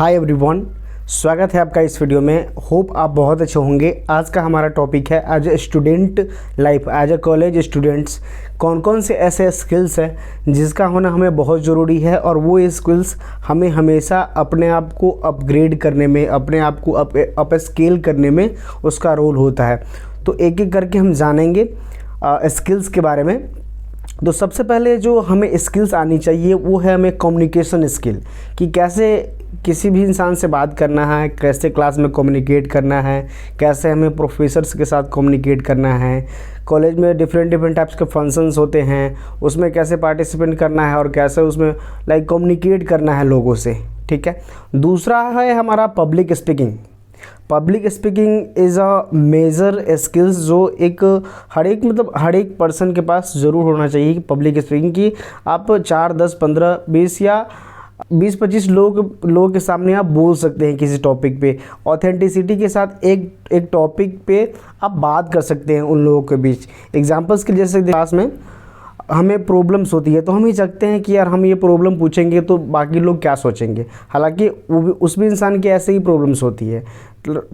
Hi everyone, स्वागत है आपका इस वीडियो में। होप आप बहुत अच्छे होंगे। आज का हमारा टॉपिक है as a student life, as a college students कौन कौन से ऐसे स्किल्स हैं जिसका होना हमें बहुत ज़रूरी है और वो स्किल्स हमें हमेशा अपने आप को अपग्रेड करने में, अपने आप को अप स्केल करने में उसका रोल होता है। तो एक एक करके हम जानेंगे स्किल्स के बारे में। तो सबसे पहले जो हमें स्किल्स आनी चाहिए वो है हमें कम्युनिकेशन स्किल, कि कैसे किसी भी इंसान से बात करना है, कैसे क्लास में कम्युनिकेट करना है, कैसे हमें प्रोफेसर्स के साथ कम्युनिकेट करना है। कॉलेज में डिफरेंट टाइप्स के फंक्शंस होते हैं, उसमें कैसे पार्टिसिपेट करना है और कैसे उसमें कम्युनिकेट करना है लोगों से। ठीक है। दूसरा है हमारा public speaking. Public speaking is a major skills जो एक हर एक पर्सन के पास ज़रूर होना चाहिए। कि पब्लिक स्पीकिंग की आप 4, 10, 15, 20 या 20-25 लोगों के सामने आप बोल सकते हैं किसी टॉपिक पे। ऑथेंटिसिटी के साथ एक टॉपिक पे आप बात कर सकते हैं उन लोगों के बीच। एग्जांपल्स के जैसे क्लास में हमें प्रॉब्लम्स होती है तो हम ही चाहते हैं कि यार हम ये प्रॉब्लम पूछेंगे तो बाकी लोग क्या सोचेंगे, हालांकि वो भी उस भी इंसान की ऐसे ही प्रॉब्लम्स होती है।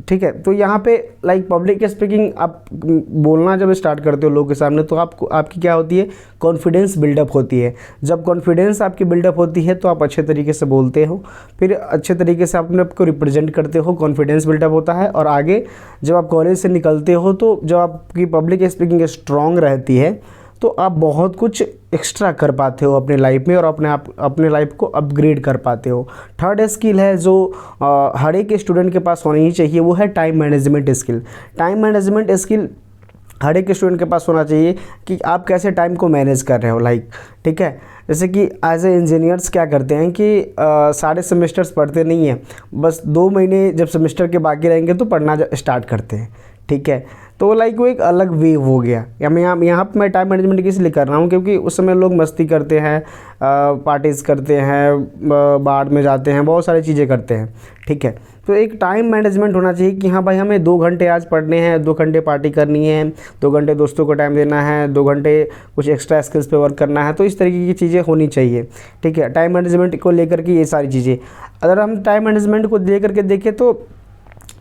ठीक है। तो यहाँ पे पब्लिक स्पीकिंग आप बोलना जब स्टार्ट करते हो लोगों के सामने तो आपकी क्या होती है, कॉन्फिडेंस बिल्डअप होती है। जब कॉन्फिडेंस आपकी बिल्डअप होती है तो आप अच्छे तरीके से बोलते हो, फिर अच्छे तरीके से अपने आपको रिप्रेजेंट करते हो, कॉन्फिडेंस बिल्डअप होता है। और आगे जब आप कॉलेज से निकलते हो तो जब आपकी पब्लिक स्पीकिंग स्ट्रॉन्ग रहती है तो आप बहुत कुछ एक्स्ट्रा कर पाते हो अपने लाइफ में और अपने लाइफ को अपग्रेड कर पाते हो। थर्ड स्किल है जो हर एक स्टूडेंट के पास होनी ही चाहिए, वो है time management skill. Time management skill हर एक स्टूडेंट के पास होना चाहिए कि आप कैसे टाइम को मैनेज कर रहे हो। ठीक है। जैसे कि एज ए इंजीनियर्स क्या करते हैं कि सारे सेमेस्टर्स पढ़ते नहीं हैं, बस 2 महीने जब सेमेस्टर के बाकी रहेंगे तो पढ़ना स्टार्ट करते हैं। ठीक है। तो वो एक अलग वे हो गया। यहाँ पर मैं टाइम मैनेजमेंट इसलिए कर रहा हूँ क्योंकि उस समय लोग मस्ती करते हैं, पार्टीज़ करते हैं, बार में जाते हैं, बहुत सारी चीज़ें करते हैं। ठीक है। तो एक टाइम मैनेजमेंट होना चाहिए कि हाँ भाई हमें 2 घंटे आज पढ़ने हैं, 2 घंटे पार्टी करनी है, 2 घंटे दोस्तों को टाइम देना है, 2 घंटे कुछ एक्स्ट्रा स्किल्स पे वर्क करना है। तो इस तरीके की चीज़ें होनी चाहिए। ठीक है। टाइम मैनेजमेंट को लेकर के ये सारी चीज़ें, अगर हम टाइम मैनेजमेंट को लेकर के देखें तो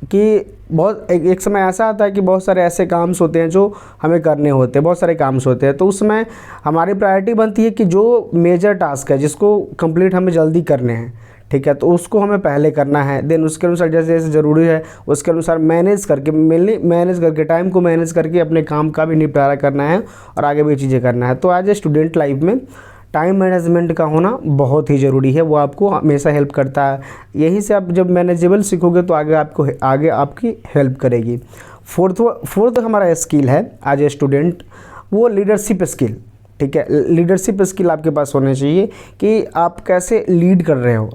कि बहुत एक समय ऐसा आता है कि बहुत सारे ऐसे काम्स होते हैं जो हमें करने होते हैं, बहुत सारे काम्स होते हैं। तो उसमें हमारी प्रायोरिटी बनती है कि जो मेजर टास्क है जिसको कंप्लीट हमें जल्दी करने हैं, ठीक है, तो उसको हमें पहले करना है। देन उसके अनुसार जैसे जैसे ज़रूरी है उसके अनुसार मैनेज करके टाइम को मैनेज करके अपने काम का भी निपटारा करना है और आगे भी चीज़ें करना है। तो एज ए स्टूडेंट लाइफ में टाइम मैनेजमेंट का होना बहुत ही ज़रूरी है, वो आपको हमेशा हेल्प करता है। यहीं से आप जब मैनेजेबल सीखोगे तो आगे आपकी हेल्प करेगी। फोर्थ हमारा स्किल है एज ए स्टूडेंट, वो लीडरशिप स्किल। ठीक है। लीडरशिप स्किल आपके पास होने चाहिए कि आप कैसे लीड कर रहे हो।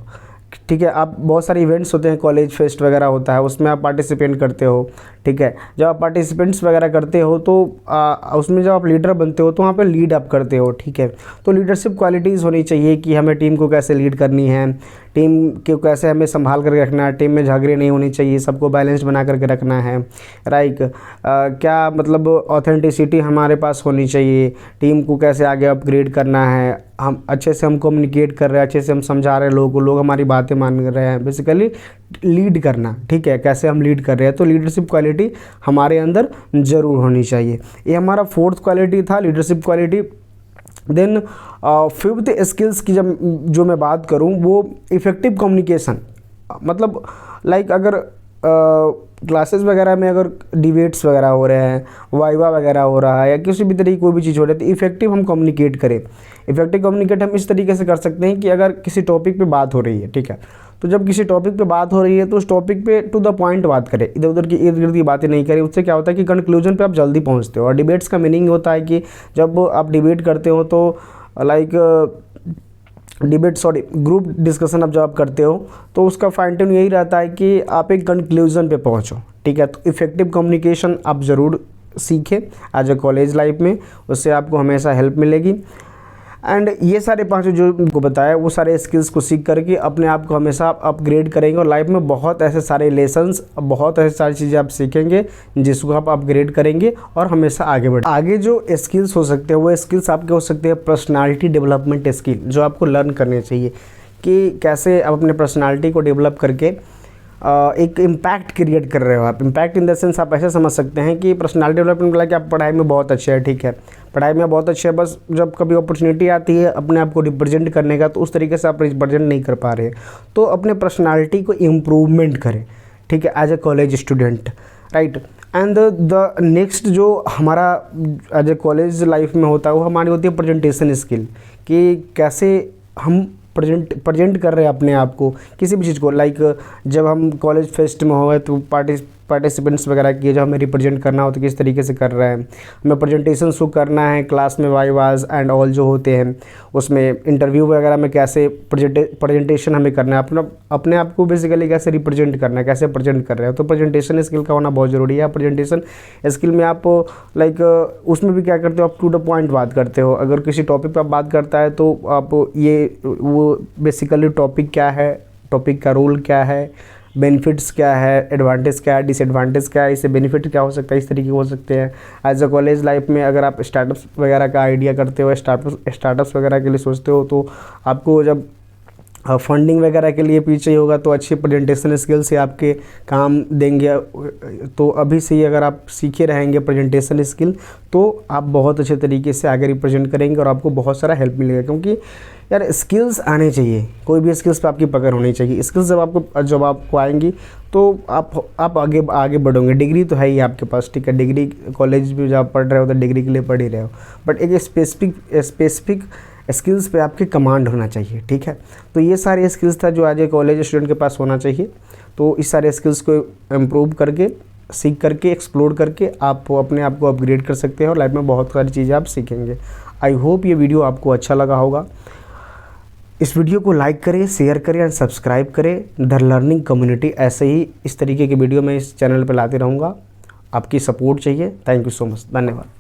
ठीक है। आप बहुत सारे इवेंट्स होते हैं, कॉलेज फेस्ट वगैरह होता है, उसमें आप पार्टिसिपेट करते हो। ठीक है। जब आप पार्टिसिपेंट्स वगैरह करते हो तो उसमें जब आप लीडर बनते हो तो वहाँ पे लीड आप करते हो। ठीक है। तो लीडरशिप क्वालिटीज़ होनी चाहिए कि हमें टीम को कैसे लीड करनी है, टीम को कैसे हमें संभाल करके रखना है, टीम में झगड़े नहीं होनी चाहिए, सबको बैलेंस बना करके रखना है। क्या ऑथेंटिसिटी हमारे पास होनी चाहिए, टीम को कैसे आगे अपग्रेड करना है, हम अच्छे से कम्युनिकेट कर रहे हैं, अच्छे से हम समझा रहे हैं लोगों को, लोग हमारी बातें मान रहे हैं। बेसिकली लीड करना। ठीक है। कैसे हम लीड कर रहे हैं, तो लीडरशिप क्वालिटी हमारे अंदर ज़रूर होनी चाहिए। ये हमारा 4th क्वालिटी था, leadership quality. Then 5th skills की जो मैं बात करूं वो इफ़ेक्टिव कम्युनिकेशन। अगर क्लासेस वगैरह में अगर डिबेट्स वगैरह हो रहे हैं, वाइवा वगैरह हो रहा है या किसी भी तरीके कोई भी चीज़ हो रही है तो इफ़ेक्टिव हम कम्युनिकेट करें। इफ़ेक्टिव कम्युनिकेट हम इस तरीके से कर सकते हैं कि अगर किसी टॉपिक पे बात हो रही है, ठीक है, तो जब किसी टॉपिक पे बात हो रही है तो उस टॉपिक पे टू द पॉइंट बात करें, इधर उधर की इर्द गिर्द की बातें नहीं करें। उससे क्या होता है कि कंक्लूजन पे आप जल्दी पहुंचते हो। और डिबेट्स का मीनिंग होता है कि जब आप डिबेट करते हो तो ग्रुप डिस्कशन जब आप करते हो तो उसका फाइन ट्यून यही रहता है कि आप एक कंक्लूजन पे पहुंचो। ठीक है। तो इफ़ेक्टिव कम्युनिकेशन आप ज़रूर सीखें एज ए कॉलेज लाइफ में, उससे आपको हमेशा हेल्प मिलेगी। एंड ये सारे 5 जो उनको बताया वो सारे स्किल्स को सीख करके अपने आप को हमेशा अपग्रेड करेंगे और लाइफ में बहुत ऐसे सारे लेसन्स, बहुत ऐसी सारी चीज़ें आप सीखेंगे जिसको आप अपग्रेड करेंगे और हमेशा आगे बढ़े। आगे जो स्किल्स हो सकते हैं वो स्किल्स आपके हो सकते हैं पर्सनालिटी डेवलपमेंट स्किल, जो आपको लर्न करने चाहिए कि कैसे आप अपने पर्सनालिटी को डेवलप करके एक इम्पैक्ट क्रिएट कर रहे हो आप। इम्पैक्ट इन द सेंस आप ऐसे समझ सकते हैं कि पर्सनालिटी डेवलपमेंट मतलब कि आप पढ़ाई में बहुत अच्छे हैं, ठीक है, पढ़ाई में बहुत अच्छे हैं, बस जब कभी अपॉर्चुनिटी आती है अपने आप को रिप्रेजेंट करने का तो उस तरीके से आप रिप्रेजेंट नहीं कर पा रहे, तो अपने पर्सनालिटी को इम्प्रूवमेंट करें, ठीक है, as a college student, right. And the next जो हमारा एज ए कॉलेज लाइफ में होता है वो हमारी होती है प्रेजेंटेशन स्किल, कि कैसे हम प्रेजेंट कर रहे हैं अपने आप को किसी भी चीज़ को। लाइक जब हम कॉलेज फेस्ट में हो तो पार्टिसिपेंट्स वगैरह की जब हमें रिप्रेजेंट करना हो तो किस तरीके से कर रहे हैं, हमें प्रेजेंटेशन शो करना है क्लास में, वाइवाज एंड ऑल जो होते हैं उसमें, इंटरव्यू वगैरह में कैसे प्रेजेंटेशन हमें करना है, अपने आप को बेसिकली कैसे रिप्रेजेंट करना है, कैसे प्रेजेंट कर रहे हो, तो प्रेजेंटेशन स्किल का होना बहुत ज़रूरी है। प्रेजेंटेशन स्किल में आप लाइक उसमें भी क्या करते हो, आप टू द पॉइंट बात करते हो। अगर किसी टॉपिक पर बात करता है तो आप वो बेसिकली टॉपिक क्या है, टॉपिक का रोल क्या है, बेनिफिट्स क्या है, एडवांटेज क्या है, डिसएडवांटेज क्या है, इससे बेनिफिट क्या हो सकता है, इस तरीके हो सकते हैं। एज अ कॉलेज लाइफ में अगर आप स्टार्टअप्स वगैरह का आइडिया करते हो, स्टार्टअप्स वगैरह के लिए सोचते हो, तो आपको जब फंडिंग वगैरह के लिए पीछे होगा तो अच्छी प्रेजेंटेशन स्किल से आपके काम देंगे। तो अभी से ही अगर आप सीखे रहेंगे प्रेजेंटेशन स्किल तो आप बहुत अच्छे तरीके से आगे रिप्रेजेंट करेंगे और आपको बहुत सारा हेल्प मिलेगा, क्योंकि यार स्किल्स आने चाहिए, कोई भी स्किल्स पे आपकी पकड़ होनी चाहिए। स्किल्स जब आपको आएंगी तो आप आगे बढ़ोगे। डिग्री तो है ही आपके पास, ठीक है, डिग्री कॉलेज में जब आप पढ़ रहे हो तो डिग्री के लिए पढ़ ही रहे हो, बट एक स्पेसिफिक स्किल्स पे आपके कमांड होना चाहिए, ठीक है। तो ये सारे स्किल्स था जो आज एक कॉलेज स्टूडेंट के पास होना चाहिए। तो इस सारे स्किल्स को इम्प्रूव करके, सीख करके, एक्सप्लोर करके आप अपने आप को अपग्रेड कर सकते हैं और लाइफ में बहुत सारी चीज़ें आप सीखेंगे। आई होप ये वीडियो आपको अच्छा लगा होगा। इस वीडियो को लाइक करें, शेयर करें और सब्सक्राइब करें द लर्निंग कम्युनिटी। ऐसे ही इस तरीके की वीडियो मैं इस चैनल पर लाते रहूँगा, आपकी सपोर्ट चाहिए। थैंक यू सो मच, धन्यवाद।